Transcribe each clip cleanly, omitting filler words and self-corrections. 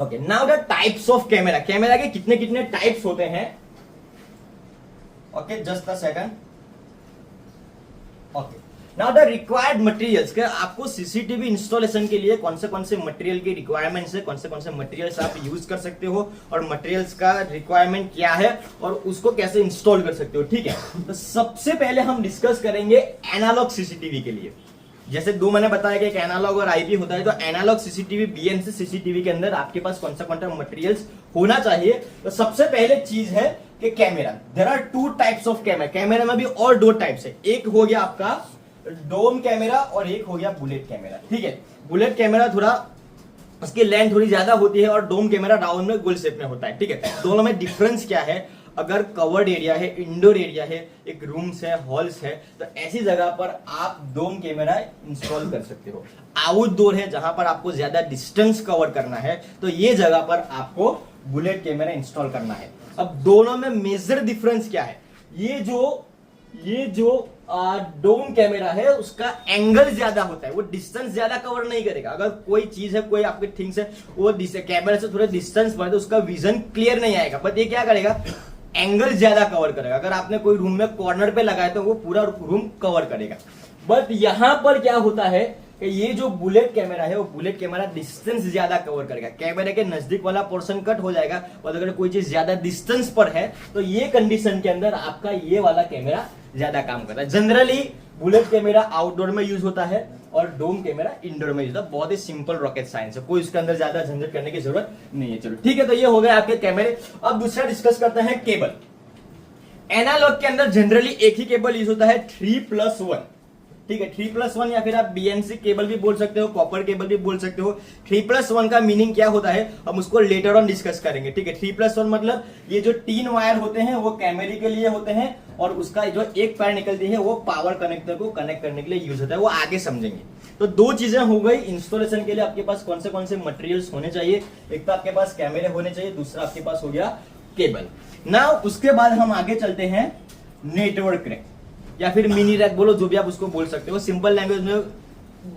Okay, now the types of camera. Camera के कितने कितने टाइप्स होते हैं? Okay, just a second. Okay, now the required materials. के आपको सीसीटीवी इंस्टॉलेशन के लिए कौन से मटेरियल की रिक्वायरमेंट्स है, कौन से मटेरियल्स आप यूज कर सकते हो और मटेरियल्स का रिक्वायरमेंट क्या है और उसको कैसे इंस्टॉल कर सकते हो। ठीक है, तो सबसे पहले हम डिस्कस करेंगे एनालॉग सीसीटीवी के लिए। जैसे दो मैंने बताया कि एक एनालॉग और आईपी होता है, तो एनालॉग सीसीटीवी बीएनसी सीसीटीवी के अंदर आपके पास कौन सा मटेरियल्स होना चाहिए। तो सबसे पहले चीज है कि camera. There are two types of camera. Camera में भी और दो टाइप्स है, एक हो गया आपका डोम कैमरा और एक हो गया बुलेट कैमरा। ठीक है, बुलेट कैमरा थोड़ा उसकी लेंथ थोड़ी ज्यादा होती है और डोम कैमरा डाउन में गोल शेप में होता है। ठीक है, दोनों में डिफरेंस क्या है? अगर कवर्ड एरिया है, इंडोर एरिया है, एक रूम्स है, हॉल्स है, तो ऐसी जगह पर आप डोम कैमरा इंस्टॉल कर सकते हो। आउटडोर है, जहां पर आपको ज्यादा डिस्टेंस कवर करना है, तो ये जगह पर आपको बुलेट कैमरा इंस्टॉल करना है। अब दोनों में मेजर डिफरेंस क्या है? ये जो डोम कैमरा है उसका एंगल ज्यादा होता है, वो डिस्टेंस ज्यादा कवर नहीं करेगा। अगर कोई चीज है, कोई आपके थिंग्स है, वो कैमरा से थोड़ा डिस्टेंस पर, तो उसका विजन क्लियर नहीं आएगा। बट ये क्या करेगा? एंगल ज्यादा कवर करेगा। अगर आपने कोई रूम में कॉर्नर पे लगाया तो वो पूरा रूम कवर करेगा। बट यहां पर क्या होता है कि ये जो बुलेट कैमरा है, वो बुलेट कैमरा डिस्टेंस ज्यादा कवर करेगा। कैमरे के नजदीक वाला पोर्शन कट हो जाएगा, और अगर कोई चीज ज्यादा डिस्टेंस पर है तो ये कंडीशन के अंदर आपका ये वाला कैमरा ज्यादा काम करता है। जनरली बुलेट कैमरा आउटडोर में यूज होता है और डोम कैमरा इंडोर में यूज होता है। बहुत ही सिंपल रॉकेट साइंस है, कोई इसके अंदर ज्यादा झंझट करने की जरूरत नहीं है। चलो ठीक है, तो ये हो गए आपके कैमरे। अब दूसरा डिस्कस करते हैं केबल। एनालॉग के अंदर जनरली एक ही केबल यूज होता है, 3+1। ठीक है, 3+1 या फिर आप बीएनसी केबल भी बोल सकते हो, कॉपर केबल भी बोल सकते हो। 3+1 का मीनिंग क्या होता है हम उसको लेटर ऑन डिस्कस करेंगे। ठीक है, 3+1 मतलब ये जो 3 वायर होते हैं वो कैमरे के लिए होते हैं, और उसका जो एक पैर निकलती है वो पावर कनेक्टर को कनेक्ट करने के लिए यूज होता है, वो आगे समझेंगे। तो दो चीजें हो गई इंस्टॉलेशन के लिए। आपके पास कौन से मटेरियल्स होने चाहिए? एक तो आपके पास कैमरे होने चाहिए, दूसरा आपके पास हो गया केबल। ना उसके बाद हम आगे चलते हैं नेटवर्क रैक या फिर मिनी रैक, बोलो जो भी आप उसको बोल सकते हो। सिंपल लैंग्वेज में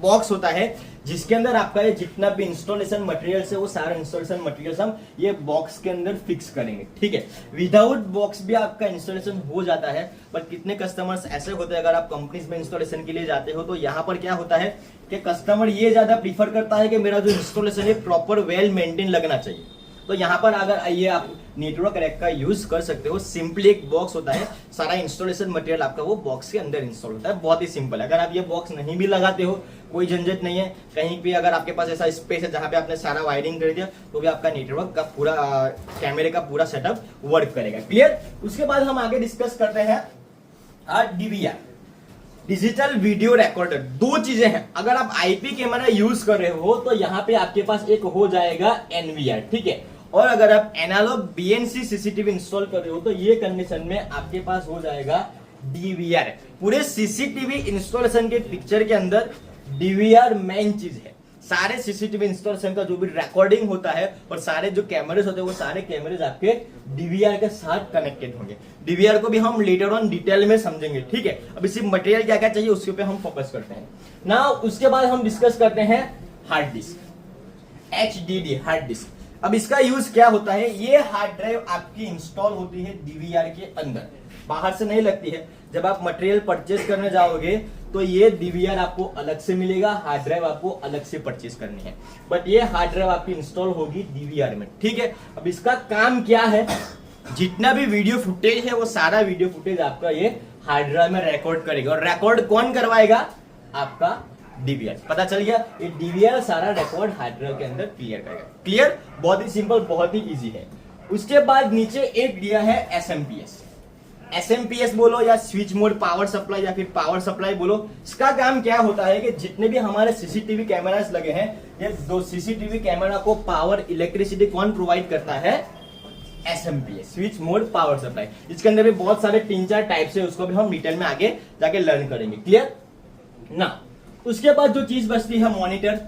बॉक्स होता है जिसके अंदर आपका ये जितना भी इंस्टॉलेशन मटेरियल्स है वो सारा इंस्टॉलेशन मटेरियल्स हम ये बॉक्स के अंदर फिक्स करेंगे। ठीक है, विदाउट बॉक्स भी आपका इंस्टॉलेशन हो जाता है। पर कितने कस्टमर्स ऐसे होते हैं, अगर आप कंपनीज में इंस्टॉलेशन के लिए जाते हो तो यहाँ पर क्या होता है कि कस्टमर ये ज्यादा प्रीफर करता है कि मेरा जो इंस्टॉलेशन है प्रॉपर वेल मेंटेन लगना चाहिए। तो यहाँ पर अगर आइए आप नेटवर्क रैक का यूज कर सकते हो। सिंपली एक बॉक्स होता है, सारा इंस्टॉलेशन मटेरियल आपका वो बॉक्स के अंदर इंस्टॉल होता है। बहुत ही सिंपल है। अगर आप ये बॉक्स नहीं भी लगाते हो कोई झंझट नहीं है। कहीं भी अगर आपके पास ऐसा स्पेस है जहां पे आपने सारा वायरिंग कर दिया तो भी आपका नेटवर्क का पूरा कैमरे का पूरा सेटअप वर्क करेगा। क्लियर? उसके बाद हम आगे डिस्कस करते हैं डीवीआर, डिजिटल वीडियो रिकॉर्डर। दो चीजें हैं। अगर आप आईपी कैमरा यूज कर रहे हो तो यहाँ पे आपके पास एक हो जाएगा एनवीआर। ठीक है, और अगर आप एनालॉग बीएनसी सीसीटीवी इंस्टॉल कर रहे हो तो ये कंडीशन में आपके पास हो जाएगा डीवीआर। पूरे सीसीटीवी इंस्टॉलेशन के पिक्चर के अंदर डीवीआर मेन चीज है। सारे सीसीटीवी इंस्टॉलेशन का जो भी रिकॉर्डिंग होता है और सारे जो कैमरेज होते हैं वो सारे कैमरेज आपके डीवीआर के साथ कनेक्टेड होंगे। डीवीआर को भी हम लेटर ऑन डिटेल में समझेंगे। ठीक है, अब इसी मटेरियल क्या क्या चाहिए उसके ऊपर हम फोकस करते हैं ना। उसके बाद हम डिस्कस करते हैं hard disk, HDD hard disk. अब इसका यूज क्या होता है? ये हार्ड ड्राइव आपकी इंस्टॉल होती है डीवीआर के अंदर, बाहर से नहीं लगती है। जब आप मटेरियल परचेज करने जाओगे तो ये डीवीआर आपको अलग से मिलेगा, हार्ड ड्राइव आपको अलग से परचेज करनी है। बट ये हार्ड ड्राइव आपकी इंस्टॉल होगी डीवीआर में। ठीक है, अब इसका काम क्या है? जितना भी वीडियो फुटेज है वो सारा वीडियो फुटेज आपका ये हार्ड ड्राइव में रिकॉर्ड करेगा। और रिकॉर्ड कौन करवाएगा? आपका डीवीआर। पता चल गया? ये डीवीआर सारा रिकॉर्ड हार्ड ड्राइव के अंदर क्लियर करेगा। क्लियर? बहुत ही सिंपल, बहुत ही इजी है। उसके बाद नीचे एक दिया है एसएमपीएस। एसएमपीएस बोलो या स्विच मोड पावर सप्लाई या फिर पावर सप्लाई बोलो। इसका काम क्या होता है कि जितने भी हमारे सीसीटीवी कैमरास लगे हैं, ये दो सीसीटीवी कैमरा को पावर इलेक्ट्रिसिटी कौन प्रोवाइड करता है? SMPS, switch mode power supply. इसके अंदर भी बहुत सारे 3-4 टाइप्स है, उसको भी हम डिटेल में आगे जाके लर्न करेंगे। क्लियर ना? उसके बाद जो चीज बचती है मॉनिटर।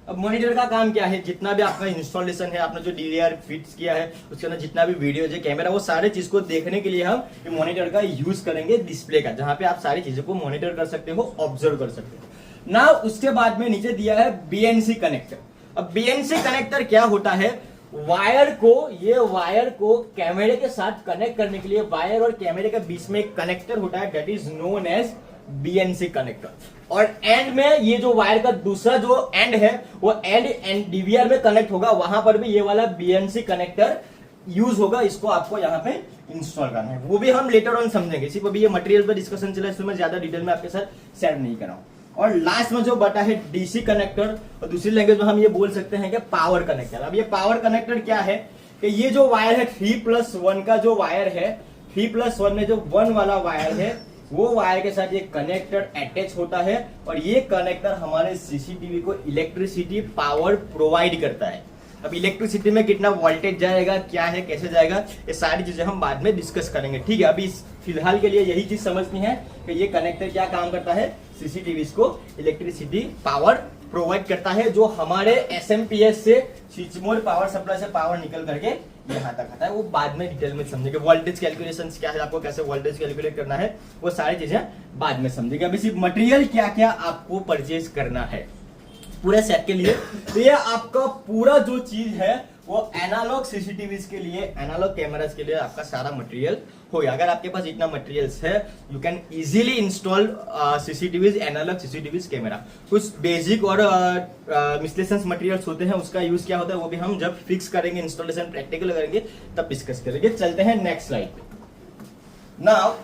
अब मॉनिटर का काम क्या है? जितना भी आपका इंस्टॉलेशन है, आपने जो डीवीआर फिक्स किया है उसके अंदर जितना भी वीडियो है, कैमरा, वो सारे चीज को देखने के लिए हम मॉनिटर का यूज करेंगे, डिस्प्ले का, जहां पे आप सारी चीजों को मॉनिटर कर सकते हो, ऑब्जर्व कर सकते हो ना। उसके बाद में नीचे दिया है बीएनसी कनेक्टर। अब बीएनसी कनेक्टर क्या होता है? ये वायर को कैमरे के साथ कनेक्ट करने के लिए वायर और कैमरे के बीच में एक कनेक्टर होता है, that is known as BNC connector. और एंड में ये जो वायर का दूसरा जो एंड है वो एंड डीवीआर में कनेक्ट होगा, वहां पर भी ये वाला बीएनसी कनेक्टर यूज होगा। इसको आपको यहाँ पे इंस्टॉल करना है, वो भी हम लेटर ऑन समझेंगे। सिर्फ अभी ये मटेरियल पर डिस्कशन चला है, इसमें मैं ज्यादा डिटेल में आपके साथ शेयर नहीं कर रहा हूं। और लास्ट में जो बटा है डीसी कनेक्टर, और दूसरी लैंग्वेज में हम ये बोल सकते हैं कि पावर कनेक्टर। अब ये पावर कनेक्टर क्या है कि ये जो वायर है 3+1 का जो वायर है, 3+1 में जो 1 वाला वायर है वो वायर के साथ ये कनेक्टर अटैच होता है, और ये कनेक्टर हमारे सीसीटीवी को इलेक्ट्रिसिटी पावर प्रोवाइड करता है। अब इलेक्ट्रिसिटी में कितना वोल्टेज जाएगा, क्या है, कैसे जाएगा, ये सारी चीजें हम बाद में डिस्कस करेंगे, ठीक है। अभी फिलहाल के लिए यही चीज समझनी है कि ये कनेक्टर क्या काम करता है, सीसीटीवी को इलेक्ट्रिसिटी पावर प्रोवाइड करता है, जो हमारे एसएमपीएस से स्विच मोड पावर सप्लाई से पावर निकल करके यहाँ तक आता है। वो बाद में डिटेल में समझेंगे। वोल्टेज कैलकुलेशन क्या है, आपको कैसे वोल्टेज कैलकुलेट करना है, वो सारी चीजें बाद में समझेंगे। अभी सिर्फ मटेरियल क्या क्या आपको परचेज करना है पूरे सेट के लिए, तो ये आपका पूरा जो चीज है वो एनालॉग सीसीटीवी के लिए, एनालॉग कैमरास के लिए आपका सारा मटेरियल हो गया। अगर आपके पास इतना मटेरियल्स है, you can easily install CCTVs, analogue CCTVs camera. कुछ बेसिक और मिसलेशंस मटेरियल्स होते हैं, उसका यूज क्या होता है वो भी हम जब फिक्स करेंगे, इंस्टॉलेशन प्रैक्टिकल करेंगे तब डिस्कस करेंगे। चलते हैं नेक्स्ट स्लाइड पे। नाउ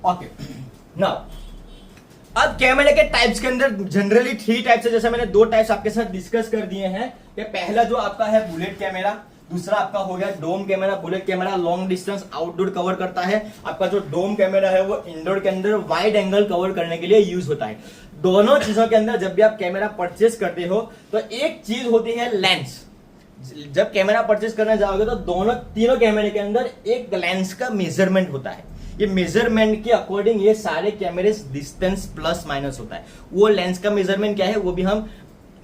ओके, नाउ अब कैमरे के टाइप्स के अंदर जनरली 3 टाइप्स है, जैसे मैंने 2 टाइप्स आपके साथ डिस्कस कर दिए हैं। ये पहला जो आपका है बुलेट कैमरा, दूसरा आपका हो गया dome camera. Bullet camera long distance outdoor cover करता है। आपका जो डोम कैमरा है वो इंडोर के अंदर वाइड एंगल कवर करने के लिए यूज होता है। दोनों चीजों के अंदर जब भी आप कैमरा परचेस करते हो तो एक चीज होती है लेंस। जब कैमरा परचेस करने जाओगे तो तीनों कैमरे के अंदर एक लेंस का मेजरमेंट होता है। ये मेजरमेंट के अकॉर्डिंग ये सारे कैमरे डिस्टेंस प्लस माइनस होता है। वो लेंस का मेजरमेंट क्या है वो भी हम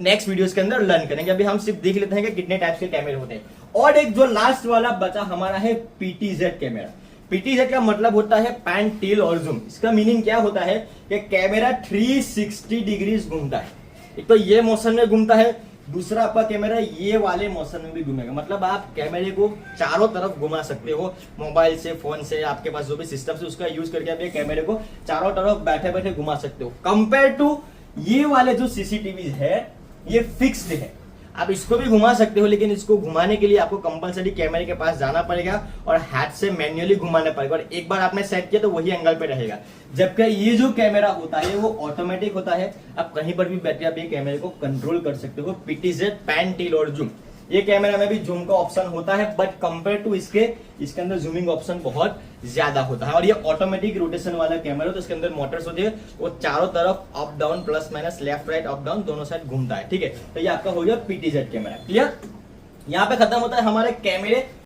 नेक्स्ट वीडियोस के अंदर लर्न करेंगे। अभी हम सिर्फ देख लेते हैं कि कितने टाइप्स के कैमरे होते हैं। और एक जो लास्ट वाला बचा हमारा है पीटीजेड कैमरा। पीटीजेड का मतलब होता है पैन, टिल और जूम। इसका मीनिंग क्या होता है कि कैमरा 360 डिग्री घूमता है। एक तो ये मोशन में घूमता है, दूसरा आपका कैमरा ये वाले मोशन में भी घूमेगा। मतलब आप कैमरे को चारों तरफ घुमा सकते हो, मोबाइल से, फोन से, आपके पास जो भी सिस्टम से उसका यूज करके आप ये कैमरे को चारों तरफ बैठे बैठे घुमा सकते हो। कंपेयर टू ये वाले जो सीसीटीवी है ये फिक्स्ड है, आप इसको भी घुमा सकते हो, लेकिन इसको घुमाने के लिए आपको कंपलसरी कैमरे के पास जाना पड़ेगा और हाथ से मैन्युअली घुमाना पड़ेगा। और एक बार आपने सेट किया तो वही एंगल पे रहेगा। जबकि ये जो कैमरा होता है वो ऑटोमेटिक होता है, आप कहीं पर भी बैठे आप ये कैमरे को कंट्रोल कर सकते हो। पीटीजेड, पैन, टिल और जूम, ये कैमरा में भी जूम का ऑप्शन होता है, बट कंपेयर टू इसके अंदर जूमिंग ऑप्शन बहुत ज्यादा होता है। और ये ऑटोमेटिक रोटेशन वाला कैमरा है, तो इसके अंदर मोटर्स होती है, वो चारों तरफ up down, plus minus, left right, up down दोनों साइड घूमता है। ठीक है, तो ये आपका हो गया पीटीजेड कैमरा। क्लियर? यहाँ पे खत्म होता है हमारे कैमरे